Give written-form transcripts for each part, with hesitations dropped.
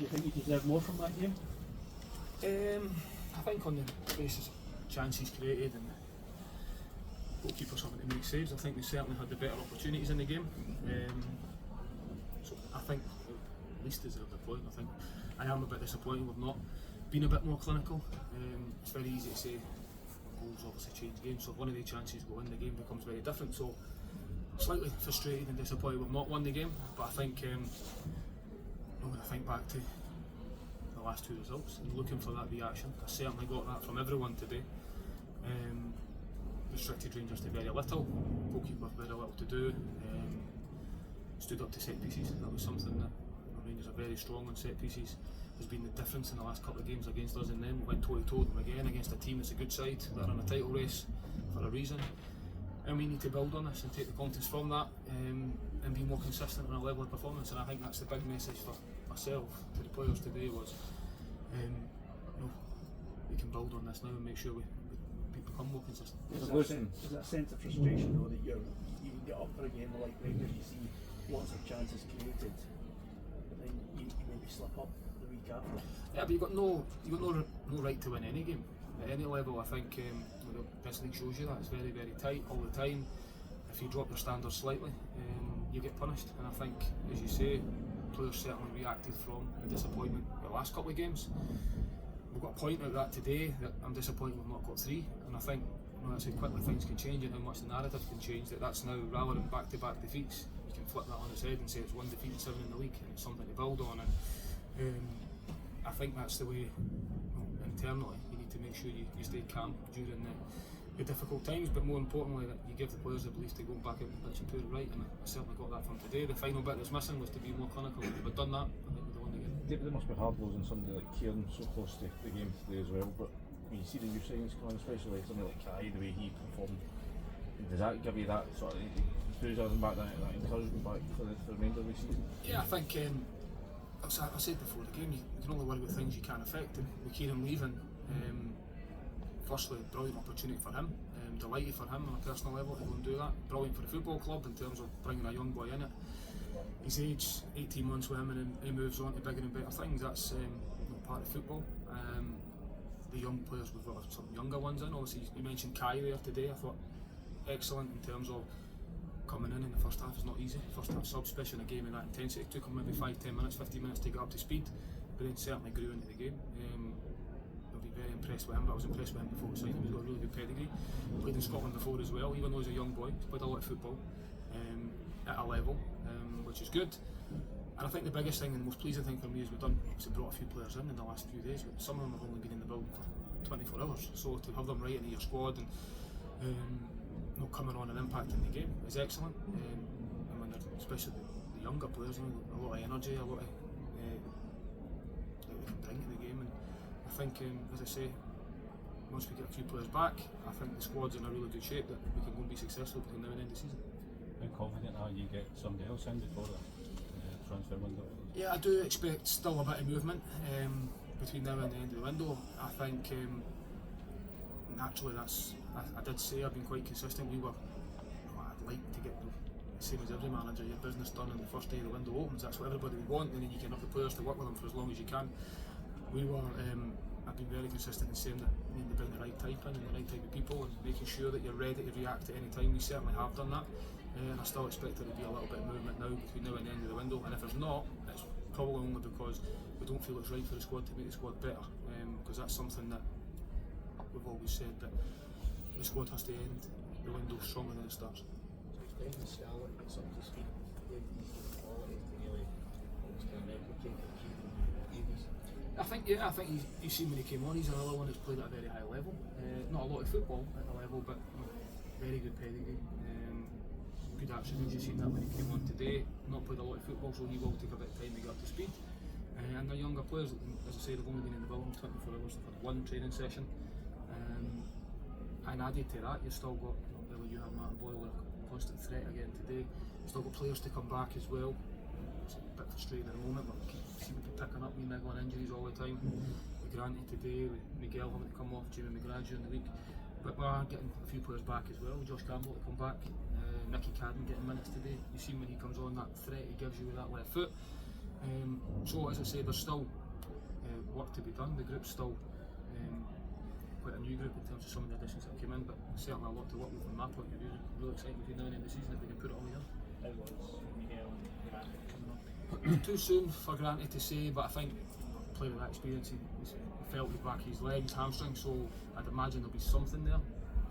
you think you deserve more from that game? I think on the basis of chances created and goalkeepers having to make saves, I think we certainly had the better opportunities in the game. So I think at least deserve the point. I think I am a bit disappointed with not being a bit more clinical. It's very easy to say goals obviously change games, so if one of the chances go in, the game becomes very different. So slightly frustrated and disappointed we've not won the game, but I think when I think back to the last two results and looking for that reaction, I certainly got that from everyone today. Restricted Rangers to very little, goalkeeper very little to do, stood up to set pieces. That was something that Rangers are very strong on set pieces. Has been the difference in the last couple of games against us, and then went toe to toe with them again against a team that's a good side that are in a title race for a reason. And we need to build on this and take the confidence from that, and be more consistent on a level of performance. And I think that's the big message for myself to the players today was, we can build on this now and make sure we become more consistent. There's that sense of frustration though that you can get up for a game like Rangers, you see lots of chances created, but then you maybe slip up the week after. Yeah, but you've got no right to win any game at any level. I think this league shows you that it's very, very tight all the time. If you drop your standards slightly, you get punished. And I think, as you say, players certainly reacted from the disappointment the last couple of games. We've got a point out of that today that I'm disappointed we've not got 3, and I think I said quickly things can change and how much the narrative can change. That's now rather than back-to-back defeats, you can flip that on its head and say it's 1 defeat and 7 in the league, and it's something to build on. And I think that's the way internally you need to make sure you stay calm during the difficult times, but more importantly that you give the players the belief to go back out and pitch and put it right, and I certainly got that from today. The final bit that's missing was to be more clinical. If we'd done that, I think we'd have won the game. There must be hard losing somebody like Kieran so close to the game today as well, but when you see the new signings coming, especially somebody like Kai, the way he performed, does that give you that sort of enthusiasm back, that encouragement back for the remainder of the season? Yeah, I think I said before the game, you can only worry about things you can't affect, and with Kieran leaving, firstly, brilliant opportunity for him. Delighted for him on a personal level to go and do that. Brilliant for the football club in terms of bringing a young boy in it. His age, 18 months with him, and then he moves on to bigger and better things. That's part of football. The young players, we've got some younger ones in. Obviously, you mentioned Kai there today. I thought excellent in terms of coming in the first half is not easy. First half sub, especially in a game of that intensity. It took him maybe 5-10 minutes, 15 minutes to get up to speed, but then certainly grew into the game. I'll be very impressed with him, but I was impressed with him before we signed him. He's got a really good pedigree. Played in Scotland before as well, even though he's a young boy. He's played a lot of football at a level, which is good. And I think the biggest thing and most pleasing thing for me is we've brought a few players in the last few days, but some of them have only been in the building for 24 hours. So to have them right into your squad and coming on and impacting the game is excellent. And when especially the younger players, a lot of energy, a lot of that they can bring to the game. And I think, as I say, once we get a few players back, I think the squad's in a really good shape that we can go and be successful between now and end of the season. How confident are you get somebody else in before the transfer window? Yeah, I do expect still a bit of movement between now and the end of the window. I think naturally I did say I've been quite consistent. I'd like to get the same as every manager, your business done on the first day the window opens. That's what everybody would want, and then you can have the players to work with them for as long as you can. I've been very consistent in saying that we need to bring the right type in and the right type of people and making sure that you're ready to react at any time. We certainly have done that, and I still expect there to be a little bit of movement now between now and the end of the window. And if there's not, it's probably only because we don't feel it's right for the squad to make the squad better, because that's something that we've always said, that the squad has to end the window stronger than it starts. When Scarlett gets up to speed, where do you see the quality to really almost kind of replicate what Davies? I think you've seen when he came on, he's another one that's played at a very high level. Not a lot of football at the level, but very good pedigree. Good attributes. You've seen that when he came on today. Not played a lot of football, so he will take a bit of time to get up to speed. And the younger players, as I said, have only been in the building 24 hours. They've had one training session. And added to that, you've still got, you have Martin Boyle, a constant threat again today. You've still got players to come back as well. It's a bit frustrating at the moment, but we seem to be picking up niggling injuries all the time. With Granty today, with Miguel having to come off, Jamie McGrath during the week. But we are getting a few players back as well. Josh Campbell to come back, Nicky Cadden getting minutes today. You've seen when he comes on, that threat he gives you with that left foot. So as I say, there's still work to be done. The group's still quite a new group in terms of some of the additions that came in, but certainly a lot to work with from my point of view. Really excited between now and the end of the season if we can put it all together. How was Miguel and Grant coming up? Too soon for granted to say, but I think playing with that experience, he felt his back, his legs, hamstring, so I'd imagine there'll be something there.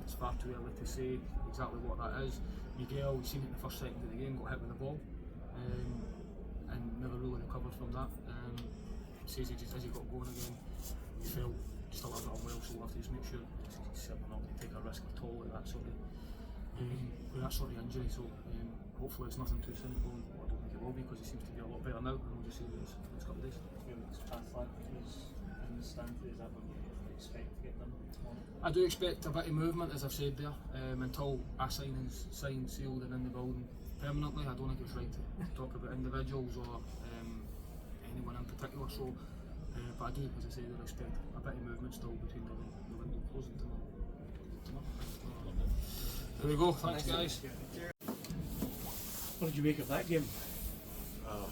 It's far too early to say exactly what that is. Miguel, we've seen it in the first second of the game, got hit with the ball, and never really recovered from that. Says as he got going again, he felt just a little bit unwell, so we'll have to just make sure he's certainly not going to take a risk at all with that sort of injury. So hopefully it's nothing too simple. I don't think it will be because he seems to be a lot better now, and we'll just see what it's couple of days. Athletic was in the stand. Is that what you expect to get done tomorrow? I do expect a bit of movement, as I've said there, until a sign is signed, sealed and in the building permanently. I don't think it's right to talk about individuals or anyone in particular, so but I do, as I say, I expect a bit of movement still between the window closing tomorrow. There we go, thanks guys. What did you make of that game? Well,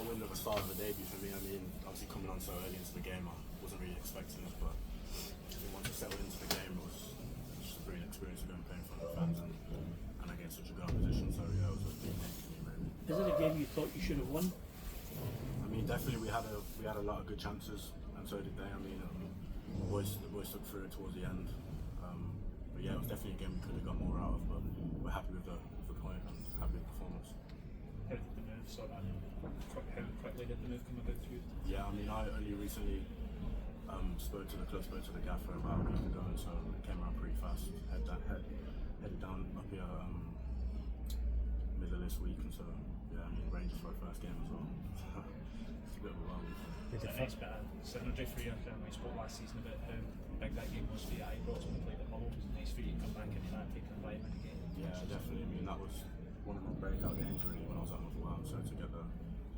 win at the start of the debut for me. I mean, obviously coming on so early into the game, I wasn't really expecting it, but I think once I settled into the game, it was just a brilliant experience to go and play in front of the fans and against such a good opposition. So yeah, it was a big game for me, really. Is it a game you thought you should have won? I mean, definitely we had a lot of good chances, and so did they. I mean, the boys took through it towards the end. But yeah, it was definitely a game we could have got more out of. But we're happy with the point and happy with the performance. How did the move how quickly did the move come about through? Yeah, I mean, I only recently spoke to the gaffer about a week ago, and so it came around pretty fast. Headed down up here middle of this week, and so yeah, I mean, Rangers for our first game as well. It's a bit of a while. It's a nice bit of synergy for you. We spoke last season about how big that game was for you. I brought when we played at Mull. It was nice for you to come back into that taking environment again. Yeah, definitely. I mean, that was one of my breakout games really when I was at Motherwell, so to get the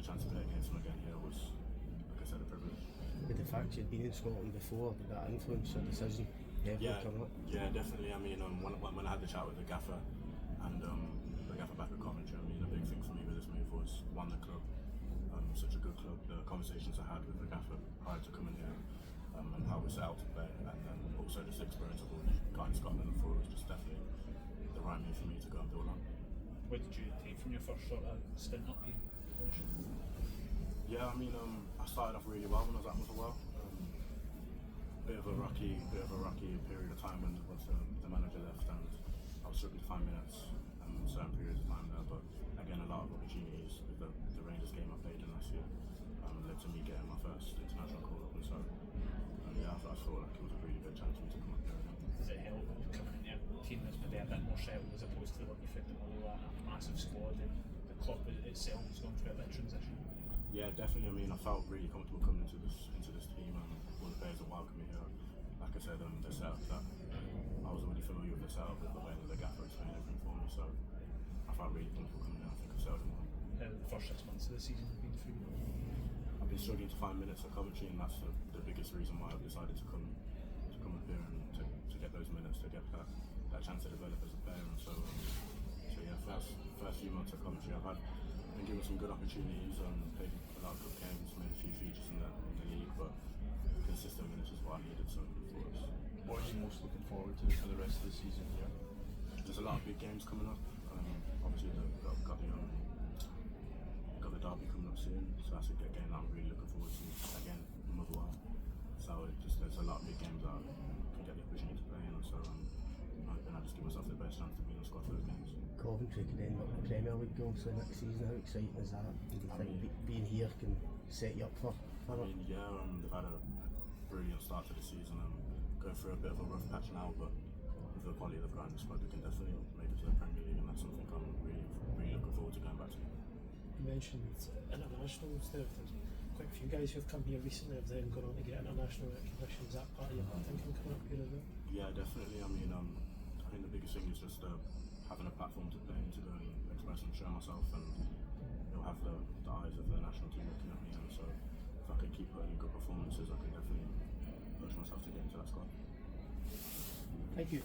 chance to play against him again here was, like I said, a privilege. With the fact you'd been in Scotland before, did that influence your decision? Coming up? Yeah, definitely. I mean, when I had the chat with the gaffer and the gaffer back at Coventry, I mean, a big thing for me with this move was one, the club, such a good club, the conversations I had with the gaffer prior to coming here, and how we set out to play, and then also just the experience of going to Scotland and thought it was just definitely the right move for me to go and build on. What did you take from your first sort of stint up here? Yeah, I mean, I started off really well when I was at Motherwell. Bit of a rocky period of time once the manager left, and I was struggling to find minutes certain periods of time there. But again, a lot of opportunities with the Rangers game I played in last year led to me getting my first international call up, and so yeah, I thought like it was a really good chance for me to come up here. Does it help coming into a team that's maybe a bit more settled as opposed to the one you found in a massive squad, and the club itself is going through a bit of transition? Yeah, definitely. I mean, I felt really comfortable coming into this team, and all the players that welcomed me here. Like I said, the setup that I was already familiar with the setup, with the way that the gaffer explained everything for me, so I felt really comfortable coming in. I think I've settled in well. The first 6 months of the season have been for you? I've been struggling to find minutes at Coventry, and that's the biggest reason why I've decided to come up here and to get those minutes, to get that chance to develop as a player. And so yeah, first few months at Coventry, I've been given some good opportunities and played a lot of good games, made a few features in the league, but consistent minutes is what I needed. So for us, What are you most looking forward to for the rest of the season here? there's a lot of big games coming up. Obviously, got the derby coming up soon, so that's a good game that I'm really looking forward to. Again, Motherwell. So there's a lot of big games that I can get the opportunity to play in, so I just give myself the best chance to be in the squad for those games. Coventry could end up the Premier League goals for next season. How exciting is that? Do you think being here can set you up for I mean, yeah, they've had a brilliant start to the season and going through a bit of a rough patch now, but with the quality they've got in the squad, they can definitely make it to the Premier League, and that's something I'm really looking forward to going back to. You mentioned internationals there. There's quite a few guys who have come here recently have then gone on to get international recognition. Is that part of your thinking coming up here as well? Yeah, definitely. I mean, I think the biggest thing is just having a platform to play in, to go and express and show myself, and you'll have the eyes of the national team looking at me, and so if I could keep putting in good performances, I could definitely push myself to get into that squad. Thank you.